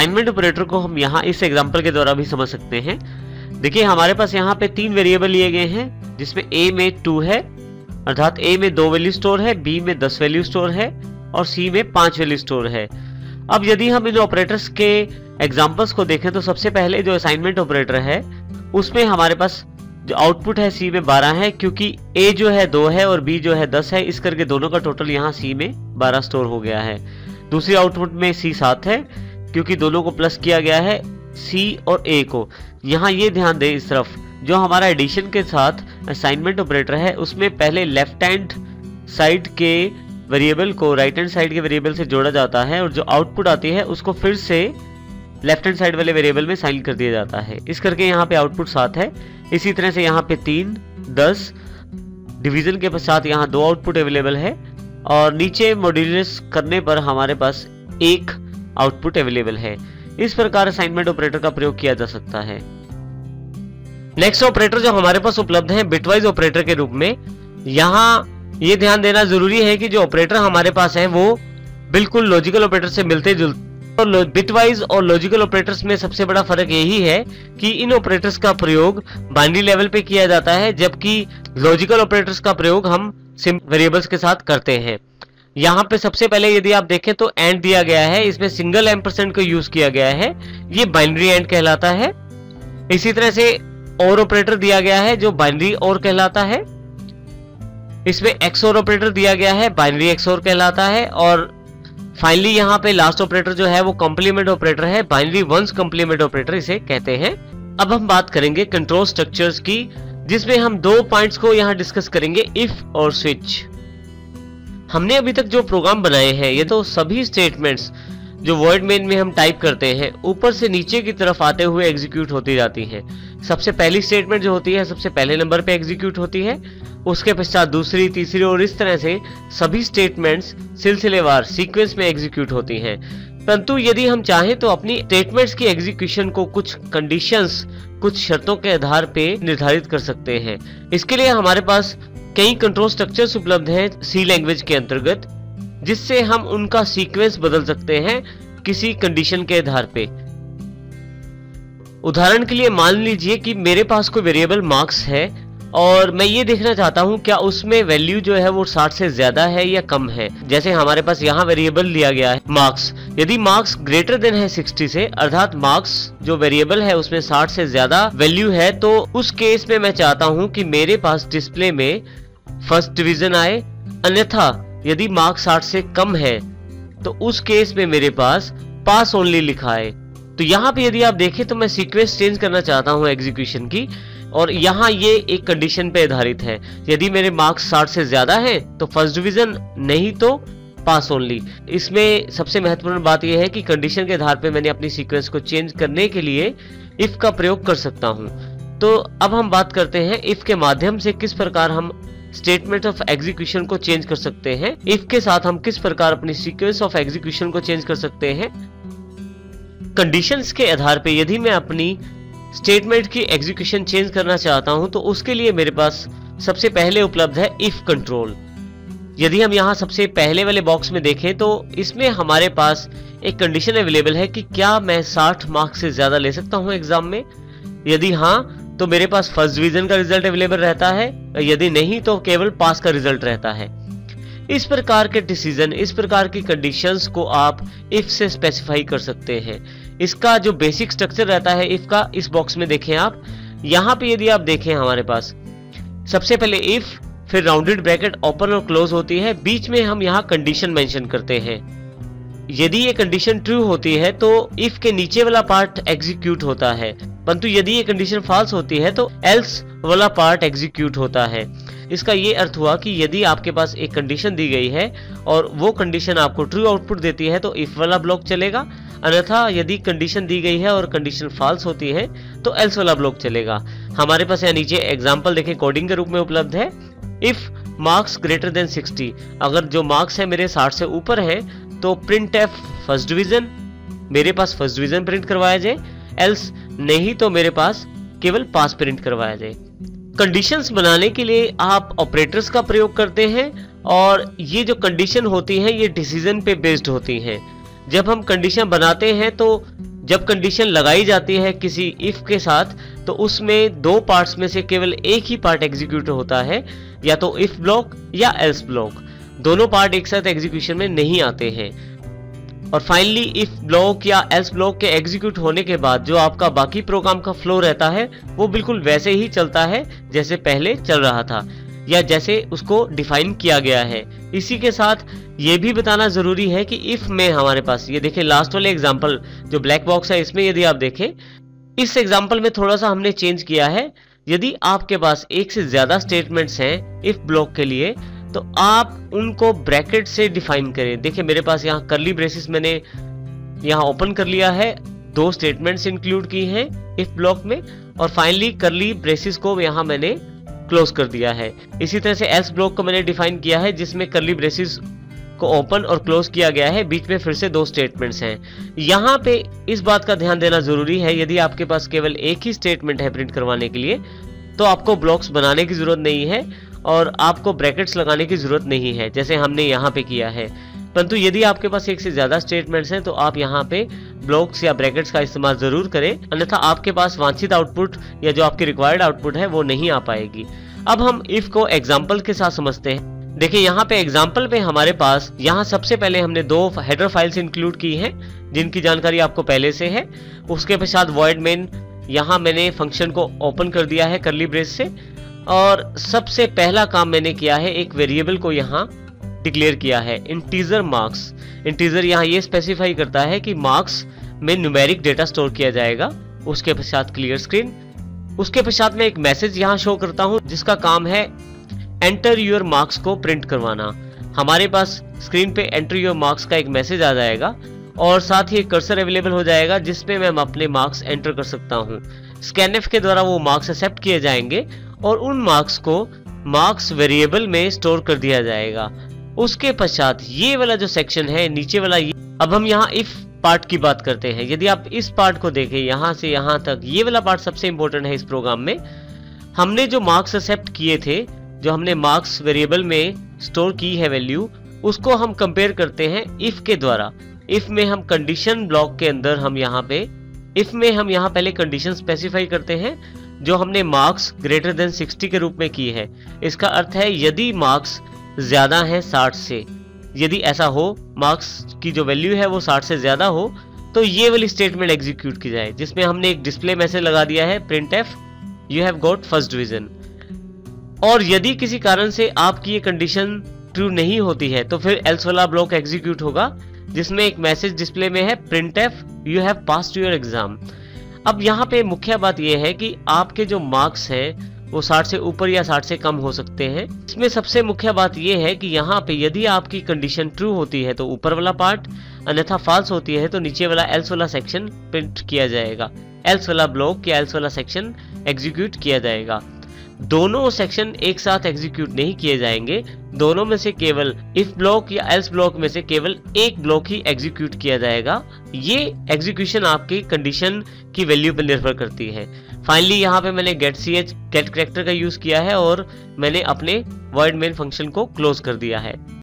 Assignment operator को हम यहाँ इस एग्जांपल के द्वारा भी समझ सकते हैं। देखिए हमारे पास यहाँ पे 3 वेरिएबल लिए गए हैं, जिसमें A में 2 है, अर्थात A में 2 वैल्यू स्टोर है, B में 10 वैल्यू स्टोर है और C में 5 वैल्यू स्टोर है। अब यदि हम इन ऑपरेटर्स के एग्जांपल्स को देखें तो सबसे पहले जो असाइनमेंट ऑपरेटर है उसमें हमारे पास जो आउटपुट है C में 12 है, क्योंकि A जो है 2 है और B जो है 10 है, इस करके दोनों का टोटल यहाँ C में 12 स्टोर हो गया है। दूसरी आउटपुट में C 7 है, क्योंकि दोनों को प्लस किया गया है C और A को। यहाँ ये ध्यान दें इस तरफ, जो हमारा एडिशन के साथ असाइनमेंट ऑपरेटर है उसमें पहले लेफ्ट हैंड साइड के वेरिएबल को राइट हैंड साइड के वेरिएबल से जोड़ा जाता है और जो आउटपुट आती है उसको फिर से लेफ्ट हैंड साइड वाले वेरिएबल में साइन कर दिया जाता है। इस करके यहाँ पे आउटपुट 7 है। इसी तरह से यहाँ पे 3, 10 डिवीजन के पश्चात यहाँ 2 आउटपुट अवेलेबल है और नीचे मॉड्यूलस करने पर हमारे पास 1 आउटपुट अवेलेबल है। इस प्रकार असाइनमेंट ऑपरेटर का प्रयोग किया जा सकता है। नेक्स्ट ऑपरेटर जो हमारे पास उपलब्ध है बिटवाइज ऑपरेटर के रूप में। यहाँ ये ध्यान देना जरूरी है कि जो ऑपरेटर हमारे पास है वो बिल्कुल लॉजिकल ऑपरेटर से मिलते जुलते, और बिटवाइज और लॉजिकल ऑपरेटर्स में सबसे बड़ा फर्क यही है कि इन ऑपरेटर्स का प्रयोग बाइनरी लेवल पे किया जाता है, जबकि लॉजिकल ऑपरेटर्स का प्रयोग हम सिंपल वेरिएबल्स के साथ करते हैं। यहाँ पे सबसे पहले यदि आप देखें तो एंड दिया गया है, इसमें सिंगल एम्परसेंड को यूज किया गया है, ये बाइनरी एंड कहलाता है। इसी तरह से और ऑपरेटर दिया गया है जो बाइनरी और कहलाता है। इसमें एक्सओर ऑपरेटर दिया गया है, बाइनरी एक्सओर कहलाता है। और फाइनली यहाँ पे लास्ट ऑपरेटर जो है वो कॉम्प्लीमेंट ऑपरेटर है, बाइनरी वंस कॉम्प्लीमेंट ऑपरेटर इसे कहते हैं। अब हम बात करेंगे कंट्रोल स्ट्रक्चर्स की, जिसमें हम 2 पॉइंट्स को यहाँ डिस्कस करेंगे, इफ और स्विच। हमने अभी तक जो प्रोग्राम बनाए हैं ये तो सभी स्टेटमेंट्स जो वर्ड मेन में हम टाइप करते हैं ऊपर से नीचे की तरफ आते हुए एग्जीक्यूट होती जाती हैं। सबसे पहली स्टेटमेंट जो होती है सबसे पहले नंबर पे एग्जीक्यूट होती है, उसके पश्चात दूसरी, तीसरी और इस तरह से सभी स्टेटमेंट्स सिलसिलेवार सीक्वेंस में एग्जीक्यूट होती हैं। परंतु यदि हम चाहें तो अपनी स्टेटमेंट्स की एग्जीक्यूशन को कुछ कंडीशंस, कुछ शर्तों के आधार पे निर्धारित कर सकते हैं। इसके लिए हमारे पास कई कंट्रोल स्ट्रक्चर्स उपलब्ध हैं सी लैंग्वेज के अंतर्गत, जिससे हम उनका सीक्वेंस बदल सकते हैं किसी कंडीशन के आधार पे। उदाहरण के लिए मान लीजिए कि मेरे पास कोई वेरिएबल मार्क्स है और मैं ये देखना चाहता हूं क्या उसमें वैल्यू जो है वो 60 से ज्यादा है या कम है। जैसे हमारे पास यहाँ वेरिएबल लिया गया है मार्क्स, यदि मार्क्स ग्रेटर देन है 60 से, अर्थात मार्क्स जो वेरिएबल है उसमें 60 से ज्यादा वैल्यू है, तो उस केस में मैं चाहता हूं कि मेरे पास डिस्प्ले में फर्स्ट डिवीजन आए। अन्यथा यदि मार्क्स 60 से कम है तो उस केस में मेरे पास पास ओनली लिखा है। तो यहाँ पे यदि आप देखें तो मैं सीक्वेंस चेंज करना चाहता हूँ एग्जीक्यूशन की, और यहाँ ये एक कंडीशन पे आधारित है। यदि मेरे मार्क्स 60 से ज्यादा है तो फर्स्ट डिवीजन, नहीं तो पास ओनली। इसमें सबसे महत्वपूर्ण बात यह है कि कंडीशन के आधार पे मैंने अपनी सीक्वेंस को चेंज करने के लिए इफ का प्रयोग कर सकता हूँ। तो अब हम बात करते हैं इफ के माध्यम से किस प्रकार हम स्टेटमेंट ऑफ एग्जीक्यूशन को चेंज कर सकते हैं। इफ के साथ हम किस प्रकार अपनी सीक्वेंस ऑफ एग्जीक्यूशन को चेंज कर सकते हैं। कंडीशंस के आधार पे यदि मैं अपनी स्टेटमेंट की एग्जीक्यूशन चेंज करना चाहता हूं तो उसके लिए मेरे पास सबसे पहले उपलब्ध है इफ कंट्रोल। यदि हम यहां सबसे पहले वाले बॉक्स में देखें तो इसमें हमारे पास एक कंडीशन अवेलेबल है कि क्या मैं 60 मार्क्स से ज्यादा ले सकता हूं एग्जाम में। यदि हां तो मेरे पास फर्स्ट डिवीजन का रिजल्ट अवेलेबल रहता है, यदि नहीं तो केवल पास का रिजल्ट रहता है। इस प्रकार के डिसीजन, इस प्रकार की कंडीशंस को आप इफ से स्पेसिफाई कर सकते हैं। इसका जो बेसिक स्ट्रक्चर रहता है इफ का, इस बॉक्स में देखें आप। यहाँ पे यदि आप देखें हमारे पास सबसे पहले इफ, फिर राउंडेड ब्रैकेट ओपन और क्लोज होती है, बीच में हम यहाँ कंडीशन मेंशन करते हैं। यदि ये कंडीशन ट्रू होती है तो इफ के नीचे वाला पार्ट एग्जीक्यूट होता है, परंतु यदि ये कंडीशन फॉल्स होती है तो एल्स वाला पार्ट एग्जीक्यूट होता है। इसका ये अर्थ हुआ कि यदि आपके पास एक कंडीशन दी गई है और वो कंडीशन आपको ट्रू आउटपुट देती है तो इफ वाला ब्लॉक चलेगा, अन्यथा यदि कंडीशन दी गई है और कंडीशन फॉल्स होती है तो एल्स वाला ब्लॉक चलेगा। हमारे पास यहाँ नीचे एग्जांपल देखें कोडिंग के रूप में उपलब्ध है। इफ मार्क्स ग्रेटर देन 60, अगर जो मार्क्स है मेरे 60 से ऊपर है तो प्रिंट एफ फर्स्ट डिवीजन, मेरे पास फर्स्ट डिवीजन प्रिंट करवाया जाए, एल्स नहीं तो मेरे पास केवल पास प्रिंट करवाया जाए। कंडीशंस बनाने के लिए आप ऑपरेटर्स का प्रयोग करते हैं और ये जो कंडीशन होती है ये डिसीजन पे बेस्ड होती हैं। जब हम कंडीशन बनाते हैं तो जब कंडीशन लगाई जाती है किसी इफ के साथ तो उसमें दो पार्ट्स में से केवल एक ही पार्ट एग्जीक्यूट होता है, या तो इफ ब्लॉक या एल्स ब्लॉक। दोनों पार्ट एक साथ एग्जीक्यूशन में नहीं आते हैं। और फाइनली इफ ब्लॉक या एल्स ब्लॉक के एग्जीक्यूट होने के बाद जो आपका बाकी प्रोग्राम का फ्लो रहता है वो बिल्कुल वैसे ही चलता है जैसे पहले चल रहा था, या जैसे उसको डिफाइन किया गया है। इसी के साथ ये भी बताना जरूरी है कि इफ में हमारे पास ये देखें लास्ट वाले एग्जांपल जो ब्लैक बॉक्स है, इसमें यदि आप देखें इस एग्जांपल में थोड़ा सा हमने चेंज किया है। यदि आपके पास एक से ज्यादा स्टेटमेंट्स हैं इफ ब्लॉक के लिए तो आप उनको ब्रैकेट से डिफाइन करें। देखिए मेरे पास यहाँ कर्ली ब्रेसेस मैंने यहाँ ओपन कर लिया है, दो स्टेटमेंट्स इंक्लूड की हैं इफ ब्लॉक में, और फाइनली कर्ली ब्रेसेस को यहाँ मैंने क्लोज कर दिया है। इसी तरह से एल्स ब्लॉक को मैंने डिफाइन किया है जिसमें कर्ली ब्रेसेस को ओपन और क्लोज किया गया है, बीच में फिर से दो स्टेटमेंट्स हैं। यहाँ पे इस बात का ध्यान देना जरूरी है, यदि आपके पास केवल एक ही स्टेटमेंट है प्रिंट करवाने के लिए तो आपको ब्लॉक्स बनाने की जरूरत नहीं है और आपको ब्रैकेट्स लगाने की जरूरत नहीं है जैसे हमने यहाँ पे किया है। परंतु यदि आपके पास एक से ज्यादा स्टेटमेंट्स हैं तो आप यहाँ पे ब्लॉक्स या ब्रैकेट्स का इस्तेमाल जरूर करें, अन्यथा आपके पास वांछित आउटपुट या जो आपकी रिक्वायर्ड आउटपुट है वो नहीं आ पाएगी। अब हम इफ को एग्जाम्पल के साथ समझते हैं। देखिए यहाँ पे एग्जाम्पल पे हमारे पास यहाँ सबसे पहले हमने दो हेडर फाइल्स इंक्लूड की हैं जिनकी जानकारी आपको पहले से है। उसके पश्चात वॉइड मेन, यहाँ मैंने फंक्शन को ओपन कर दिया है कर्ली ब्रेस से, और सबसे पहला काम मैंने किया है एक वेरिएबल को यहाँ डिक्लेयर किया है इंटीजर मार्क्स। इंटीजर यहाँ ये स्पेसिफाई करता है कि मार्क्स में न्यूमेरिक डेटा स्टोर किया जाएगा। उसके पश्चात क्लियर स्क्रीन, उसके पश्चात मैं एक मैसेज यहाँ शो करता हूँ जिसका काम है एंटर योर मार्क्स को प्रिंट करवाना। हमारे पास स्क्रीन पे एंटर योर मार्क्स का एक मैसेज आ जाएगा और साथ ही एक कर्सर अवेलेबल हो जाएगा जिसमें मैं अपने मार्क्स एंटर कर सकता हूँ। स्कैनएफ के द्वारा वो मार्क्स एक्सेप्ट किए जाएंगे और उन मार्क्स को मार्क्स वेरिएबल में स्टोर कर दिया जाएगा। उसके पश्चात ये वाला जो सेक्शन है नीचे वाला, अब हम यहाँ इफ पार्ट की बात करते हैं। यदि आप इस पार्ट को देखें यहाँ से यहाँ तक, ये वाला पार्ट सबसे इंपॉर्टेंट है इस प्रोग्राम में। हमने जो मार्क्स एक्सेप्ट किए थे, जो हमने मार्क्स वेरिएबल में स्टोर की है वैल्यू, उसको हम कंपेयर करते हैं इफ के द्वारा। इफ में हम कंडीशन ब्लॉक के अंदर हम यहाँ पे इफ में हम यहाँ पहले कंडीशन स्पेसिफाई करते हैं जो हमने मार्क्स ग्रेटर देन 60 के रूप में की है। इसका अर्थ है यदि मार्क्स ज्यादा है 60 से, यदि ऐसा हो मार्क्स की जो वैल्यू है वो 60 से ज्यादा हो तो ये वाली स्टेटमेंट एग्जीक्यूट की जाए जिसमें हमने एक डिस्प्ले मैसेज लगा दिया है print F you have got first division. और यदि किसी कारण से आपकी ये कंडीशन ट्रू नहीं होती है तो फिर एल्स वाला ब्लॉक एग्जीक्यूट होगा जिसमें एक मैसेज डिस्प्ले में है print F you have passed your exam. अब यहाँ पे मुख्य बात यह है कि आपके जो मार्क्स हैं वो 60 से ऊपर या 60 से कम हो सकते हैं। इसमें सबसे मुख्य बात यह है कि यहाँ पे यदि आपकी कंडीशन ट्रू होती है तो ऊपर वाला पार्ट, अन्यथा फॉल्स होती है तो नीचे वाला एल्स वाला सेक्शन प्रिंट किया जाएगा, एल्स वाला ब्लॉक या एल्स वाला सेक्शन एग्जीक्यूट किया जाएगा। दोनों सेक्शन एक साथ एग्जीक्यूट नहीं किए जाएंगे, दोनों में से केवल इफ ब्लॉक या एल्स ब्लॉक में से केवल एक ब्लॉक ही एग्जीक्यूट किया जाएगा। ये एग्जीक्यूशन आपकी कंडीशन की वैल्यू पर निर्भर करती है। फाइनली यहाँ पे मैंने गेट कैरेक्टर का यूज किया है और मैंने अपने वॉइड मेन फंक्शन को क्लोज कर दिया है।